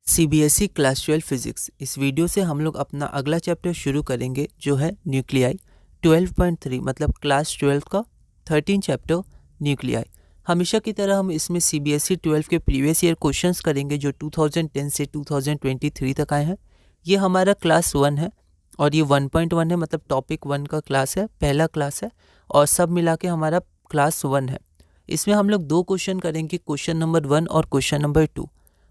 CBSE class 12 physics. इस video से हम लोग अपना अगला चैप्टर शुरू करेंगे जो है न्यूक्लियाई 12.3 मतलब क्लास 12 का 13 चैप्टर न्यूक्लियाई। हमेशा की तरह हम इसमें सीबीएसई 12 के प्रीवियस ईयर क्वेश्चंस करेंगे जो 2010 से 2023 तक आए हैं। ये हमारा क्लास 1 है और ये 1.1 है, मतलब टॉपिक 1 का क्लास है, पहला क्लास है और सब मिला के हमारा क्लास 1 है। इसमें हम लोग दो क्वेश्चन करेंगे, क्वेश्चन नंबर 1 और क्वेश्चन नंबर 2।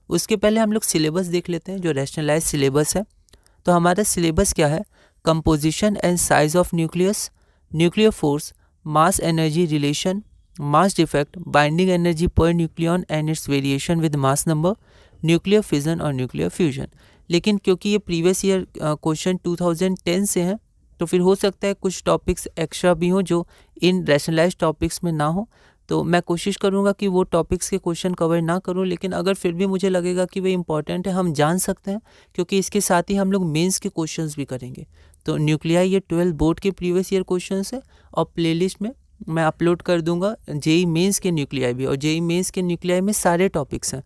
उसके पहले हम लोग सिलेबस देख लेते हैं जो रैशनलाइज सिलेबस है। तो हमारा सिलेबस क्या है? Composition and size of nucleus, nuclear force, mass energy relation, mass defect, binding energy per nucleon and it's variation with mass number, nuclear fission और न्यूक्लियर फ्यूजन। लेकिन क्योंकि ये प्रीवियस ईयर क्वेश्चन 2010 से हैं तो फिर हो सकता है कुछ टॉपिक्स एक्स्ट्रा भी हों जो इन रैशनलाइज टॉपिक्स में ना हो। तो मैं कोशिश करूंगा कि वो टॉपिक्स के क्वेश्चन कवर ना करूं, लेकिन अगर फिर भी मुझे लगेगा कि वे इंपॉर्टेंट है हम जान सकते हैं, क्योंकि इसके साथ ही हम लोग मेंस के क्वेश्चंस भी करेंगे। तो न्यूक्लियाई ये 12 बोर्ड के प्रीवियस ईयर क्वेश्चंस है और प्लेलिस्ट में मैं अपलोड कर दूंगा जेई मेंस के न्यूक्लियाई भी, और जेई मेंस के न्यूक्लियाई में सारे टॉपिक्स हैं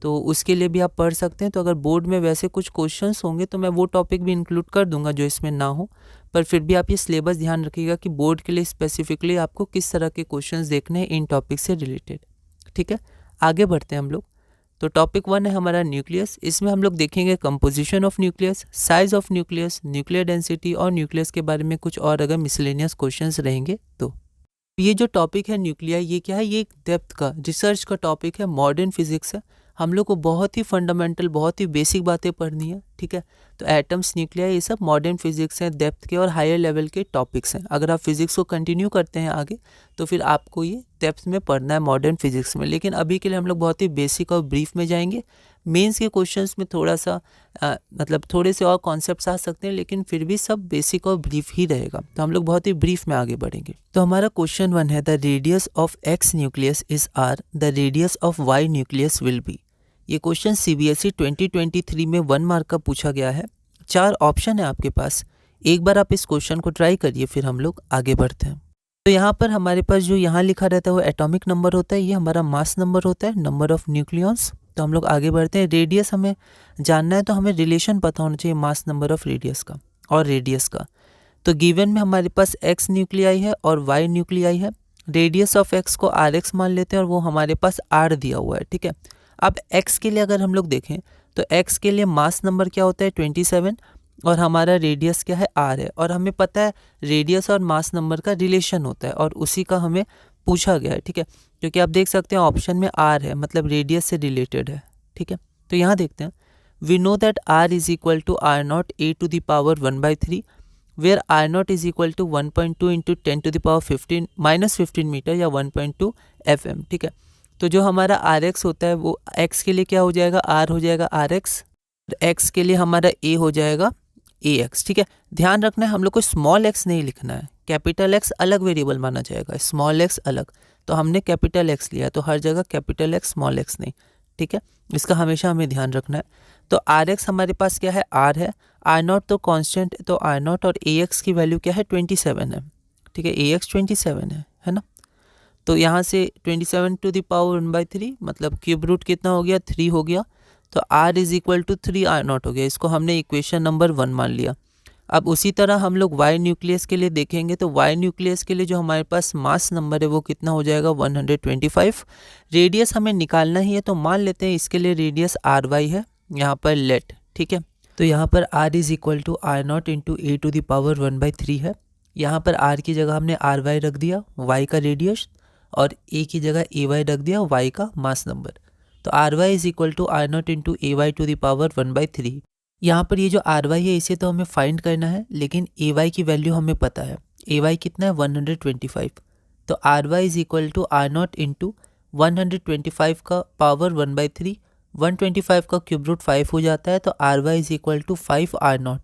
तो उसके लिए भी आप पढ़ सकते हैं। तो अगर बोर्ड में वैसे कुछ क्वेश्चंस होंगे तो मैं वो टॉपिक भी इंक्लूड कर दूंगा जो इसमें ना हो, पर फिर भी आप ये सिलेबस ध्यान रखिएगा कि बोर्ड के लिए स्पेसिफिकली आपको किस तरह के क्वेश्चंस देखने हैं इन टॉपिक से रिलेटेड। ठीक है, आगे बढ़ते हैं हम लोग। तो टॉपिक 1 है हमारा न्यूक्लियस। इसमें हम लोग देखेंगे composition of nucleus, size of nucleus, nuclear density और न्यूक्लियस के बारे में कुछ और अगर मिसलेनियस क्वेश्चंस रहेंगे तो। ये जो टॉपिक है न्यूक्लियाई, ये क्या है? ये एक डेप्थ का रिसर्च का टॉपिक है, मॉडर्न फिजिक्स है। हम लोग को बहुत ही फंडामेंटल, बहुत ही बेसिक बातें पढ़नी है। ठीक है, तो एटम्स, न्यूक्लियाई, ये सब मॉडर्न फिजिक्स हैं, डेप्थ के और हायर लेवल के टॉपिक्स हैं। अगर आप फिजिक्स को कंटिन्यू करते हैं आगे तो फिर आपको ये डेप्थ में पढ़ना है मॉडर्न फिजिक्स में। लेकिन अभी के लिए हम लोग बहुत ही बेसिक और ब्रीफ में जाएंगे। मेंस के क्वेश्चंस में थोड़ा सा मतलब थोड़े से और कॉन्सेप्ट्स आ सकते हैं, लेकिन फिर भी सब बेसिक और ब्रीफ ही रहेगा। तो हम लोग बहुत ही ब्रीफ में आगे बढ़ेंगे। तो हमारा क्वेश्चन 1 है, the radius of x nucleus is r, the radius of y nucleus will be. ये क्वेश्चन सीबीएसई 2023 में 1 मार्क का पूछा गया है। 4 ऑप्शन है आपके पास। एक बार आप इस क्वेश्चन को ट्राई करिए, फिर हम लोग आगे बढ़ते हैं। तो यहाँ पर हमारे पास जो यहाँ लिखा रहता है वो एटॉमिक नंबर होता है, ये हमारा मास नंबर होता है, नंबर ऑफ न्यूक्लियॉन्स। तो हम लोग आगे बढ़ते हैं। रेडियस हमें जानना है तो हमें रिलेशन पता होना चाहिए मास नंबर ऑफ रेडियस का और रेडियस का। तो गिवन में हमारे पास एक्स न्यूक्लियाई है और वाई न्यूक्लियाई है। रेडियस ऑफ एक्स को आर एक्स मान लेते हैं और वो हमारे पास आर दिया हुआ है। ठीक है, अब x के लिए अगर हम लोग देखें तो x के लिए मास नंबर क्या होता है 27 और हमारा रेडियस क्या है r है, और हमें पता है रेडियस और मास नंबर का रिलेशन होता है और उसी का हमें पूछा गया है। ठीक है, क्योंकि आप देख सकते हैं ऑप्शन में r है, मतलब रेडियस से रिलेटेड है। ठीक है, तो यहाँ देखते हैं, we know that r is equal to R naught A to the power 1/3 where R naught is equal to 1.2 into 10 to the power 15 metre या 1.2 FM। ठीक है, तो जो हमारा आर एक्स होता है वो एक्स के लिए क्या हो जाएगा? आर हो जाएगा आर एक्स, एक्स के लिए हमारा ए हो जाएगा ए एक्स। ठीक है, ध्यान रखना है हम लोग को स्मॉल एक्स नहीं लिखना है, कैपिटल एक्स अलग वेरिएबल माना जाएगा, स्मॉल एक्स अलग। तो हमने कैपिटल एक्स लिया तो हर जगह कैपिटल एक्स स्मॉल एक्स नहीं। ठीक है, इसका हमेशा हमें ध्यान रखना है। तो आर एक्स हमारे पास क्या है? आर है। आर नॉट तो कॉन्स्टेंट, तो आर नॉट और ए एक्स की वैल्यू क्या है? 27 है। ठीक है, ए एक्स 27 है ना। तो यहाँ से 27 टू द पावर 1/3 मतलब क्यूब रूट कितना हो गया? 3 हो गया। तो r is equal to 3 R naught हो गया। इसको हमने इक्वेशन नंबर 1 मान लिया। अब उसी तरह हम लोग y न्यूक्लियस के लिए देखेंगे तो y न्यूक्लियस के लिए जो हमारे पास मास नंबर है वो कितना हो जाएगा? 125। रेडियस हमें निकालना ही है तो मान लेते हैं इसके लिए रेडियस आर वाई है यहाँ पर लेट। ठीक है, तो यहाँ पर r is equal to R naught into A to the power 1/3 है। यहाँ पर r की जगह हमने आर वाई रख दिया, y का रेडियस, और a की जगह ए वाई रख दिया, y का मास नंबर। तो R Y is equal to R naught into A Y to the power 1/3। यहाँ पर ये जो आर वाई है इसे तो हमें फाइंड करना है, लेकिन ए वाई की वैल्यू हमें पता है। ए वाई कितना है? 125। तो R Y is equal to R naught into 125 का पावर 1/3, 125 का क्यूब रूट 5 हो जाता है। तो R Y is equal to 5 R naught.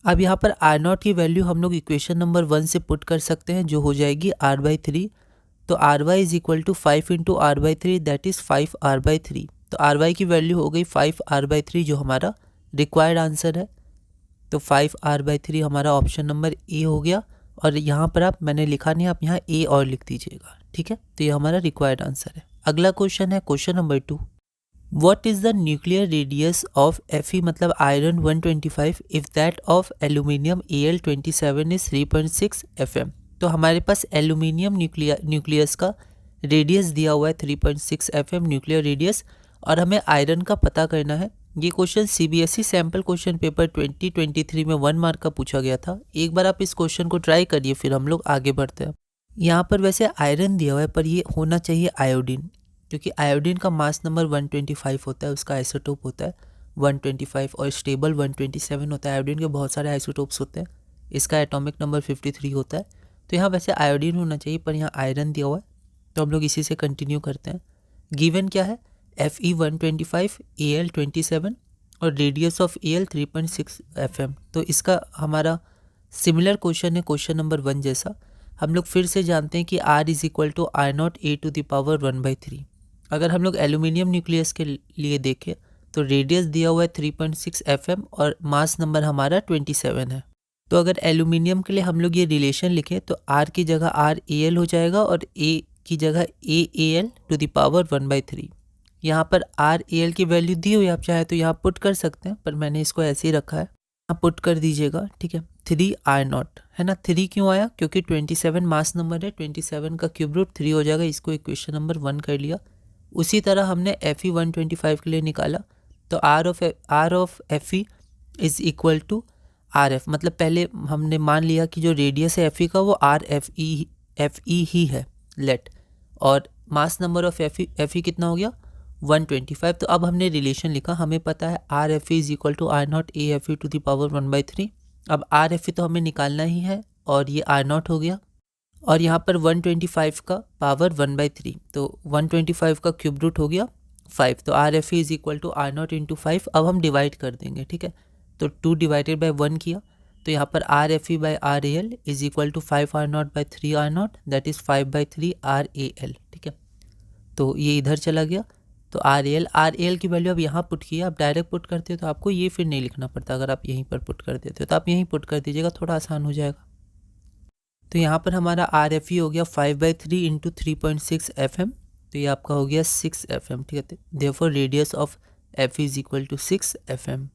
अब यहाँ पर आर नॉट की वैल्यू हम लोग इक्वेशन नंबर 1 से पुट कर सकते हैं, जो हो जाएगी r/3। तो R Y is equal to 5 into r/3 that is 5 r/3। तो आर वाई की वैल्यू हो गई 5 r/3 जो हमारा रिक्वायर्ड आंसर है। तो 5 r/3 हमारा ऑप्शन नंबर ए हो गया। और यहाँ पर आप, मैंने लिखा नहीं, आप यहाँ ए और लिख दीजिएगा। ठीक है, तो ये हमारा रिक्वायर्ड आंसर है। अगला क्वेश्चन है question number 2। What is the nuclear radius of Fe मतलब iron 125 if that of aluminium Al27 is 3.6 Fm। तो हमारे पास एल्यूमिनियम न्यूक्लियस का रेडियस दिया हुआ है 3.6 Fm न्यूक्लियर रेडियस, और हमें आयरन का पता करना है। ये question CBSE sample question paper 2023 में 1 मार्क का पूछा गया था। एक बार आप इस क्वेश्चन को ट्राई करिए, फिर हम लोग आगे बढ़ते हैं। यहाँ पर वैसे आयरन दिया हुआ है, पर ये होना चाहिए आयोडीन, क्योंकि आयोडीन का मास नंबर 125 होता है, उसका आइसोटोप होता है 125 और स्टेबल 127 होता है। आयोडीन के बहुत सारे आइसोटोप्स होते हैं, इसका एटॉमिक नंबर 53 होता है। तो यहाँ वैसे आयोडीन होना चाहिए, पर यहाँ आयरन दिया हुआ है, तो हम लोग इसी से कंटिन्यू करते हैं। गिवन क्या है, Fe 125 Al 27 और रेडियस ऑफ Al 3.6 Fm। तो इसका हमारा सिमिलर क्वेश्चन है क्वेश्चन नंबर 1 जैसा। हम लोग फिर से जानते हैं कि R is equal to I0 A to the power 1/3। अगर हम लोग एल्यूमिनियम न्यूक्लियस के लिए देखें तो रेडियस दिया हुआ है 3.6 Fm और मास नंबर हमारा 27 है। तो अगर एल्यूमिनियम के लिए हम लोग ये रिलेशन लिखें तो R की जगह RAl हो जाएगा और A की जगह AAl टू द पावर 1/3। यहाँ पर RAl की वैल्यू दी हुई, आप चाहे तो यहाँ पुट कर सकते हैं, पर मैंने इसको ऐसे ही रखा है, यहाँ पुट कर दीजिएगा, ठीक है। 3I0 है ना। 3 क्यों आया, क्योंकि 27 मास नंबर है, 27 का क्यूब रूट 3 हो जाएगा। इसको इक्वेशन नंबर 1 कर लिया। उसी तरह हमने Fe 125 के लिए निकाला, तो R of Fe is equal to RF, मतलब पहले हमने मान लिया कि जो रेडियस है Fe का वो RFE ही है, लेट, और मास नंबर ऑफ Fe कितना हो गया 125। तो अब हमने रिलेशन लिखा, हमें पता है RFE is equal to I0 AFE to the power 1/3। अब RFE तो हमें निकालना ही है, और ये I0 हो गया, और यहाँ पर 125 का पावर 1/3, तो 125 का क्यूब रूट हो गया 5। तो RFE is equal to I0 into 5। अब हम डिवाइड कर देंगे, ठीक है। तो 2 डिवाइडेड बाई 1 किया, तो यहाँ पर RFE by RAL is equal to 5I0 by 3I0, that is 5/3 RAL, ठीक है। तो ये इधर चला गया, तो RAL की वैल्यू अब यहाँ पुट किया। आप डायरेक्ट पुट करते हो तो आपको ये फिर नहीं लिखना पड़ता, अगर आप यहीं पर पुट कर देते हो तो आप यहीं पुट कर दीजिएगा, थोड़ा आसान हो जाएगा। तो यहाँ पर हमारा RFE हो गया 5/3 इंटू 3.6 Fm, तो ये आपका हो गया 6 Fm, ठीक है। Therefore radius of Fe is equal to 6 Fm।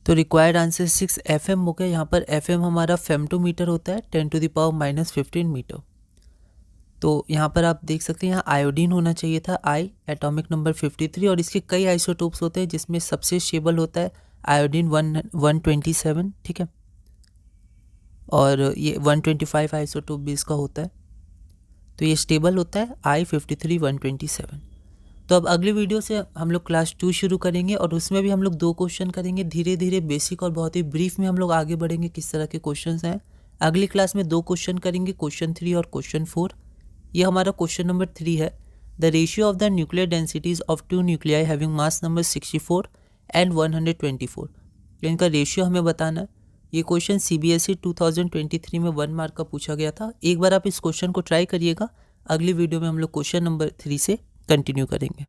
तो रिक्वायर्ड आंसर 6 Fm हो गया। यहाँ पर Fm हमारा फेमटोमीटर होता है, 10 टू द पावर -15 मीटर। तो यहाँ पर आप देख सकते हैं, यहाँ आयोडीन होना चाहिए था, I एटॉमिक नंबर 53, और इसके कई आइसोटोप्स होते हैं जिसमें सबसे स्टेबल होता है आयोडीन 127, ठीक है, और ये 125 आइसोटोप भी इसका होता है। तो ये स्टेबल होता है I53 127। तो अब अगली वीडियो से हम लोग क्लास 2 शुरू करेंगे, और उसमें भी हम लोग 2 क्वेश्चन करेंगे। धीरे धीरे बेसिक और बहुत ही ब्रीफ में हम लोग आगे बढ़ेंगे किस तरह के क्वेश्चंस हैं। अगली क्लास में 2 क्वेश्चन करेंगे, क्वेश्चन 3 और क्वेश्चन 4। ये हमारा क्वेश्चन नंबर 3 है, the ratio of the nuclear densities of 2 nuclei having mass number 64 and 124। इनका रेशियो हमें बताना है। ये क्वेश्चन CBSE 2023 में 1 मार्क का पूछा गया था। एक बार आप इस क्वेश्चन को ट्राई करिएगा। अगली वीडियो में हम लोग क्वेश्चन नंबर 3 से कंटिन्यू करेंगे।